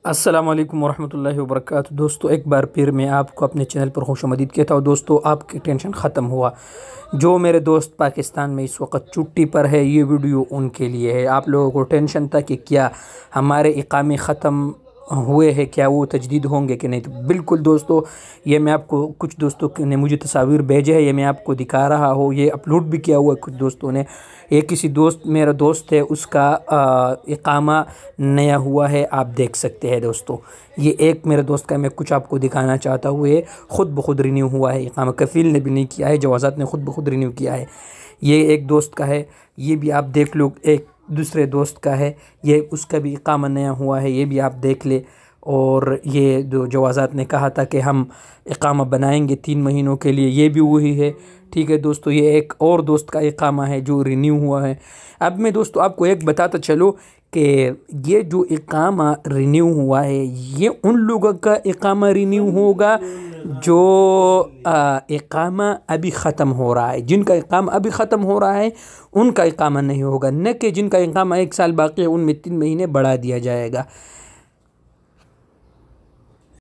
अस्सलाम वालेकुम वरहमतुल्लाहि वबरकातुहू। दोस्तों, एक बार फिर मैं आपको अपने चैनल पर खुशामदीद कहता हूँ। दोस्तों, आपकी टेंशन ख़त्म हुआ। जो मेरे दोस्त पाकिस्तान में इस वक्त छुट्टी पर है, ये वीडियो उनके लिए है। आप लोगों को टेंशन था कि क्या हमारे इकामे ख़त्म हुए हैं, क्या वो तजदीद होंगे कि नहीं। तो बिल्कुल दोस्तों, ये मैं आपको, कुछ दोस्तों ने मुझे तस्वीर भेजे हैं, ये मैं आपको दिखा रहा हूँ। ये अपलोड भी किया हुआ है कुछ दोस्तों ने। एक किसी दोस्त, मेरा दोस्त है, उसका इकामा नया हुआ है, आप देख सकते हैं दोस्तों। ये एक मेरे दोस्त का मैं कुछ आपको दिखाना चाहता हूँ। ये ख़ुद ब खुद रिन्यू हुआ है इकामा, कफ़ील ने भी नहीं किया है, जवाज़ात ने ख़ुद ब खुद रिन्यू किया है। ये एक दोस्त का है, ये भी आप देख लो। एक दूसरे दोस्त का है, ये उसका भी इकामा नया हुआ है, ये भी आप देख ले। और ये जो जवाज़ात ने कहा था कि हम इकामा बनाएंगे 3 महीनों के लिए, ये भी वही है। ठीक है दोस्तों, ये एक और दोस्त का इकामा है जो रिन्यू हुआ है। अब मैं दोस्तों आपको एक बताता चलो कि ये जो इकामा रिन्यू हुआ है, ये उन लोगों का इकामा रिन्यू होगा जो इकामा अभी ख़त्म हो रहा है। जिनका इकामा अभी ख़त्म हो रहा है उनका इकामा नहीं होगा, न कि जिनका इकामा 1 साल बाकी है उनमें 3 महीने बढ़ा दिया जाएगा।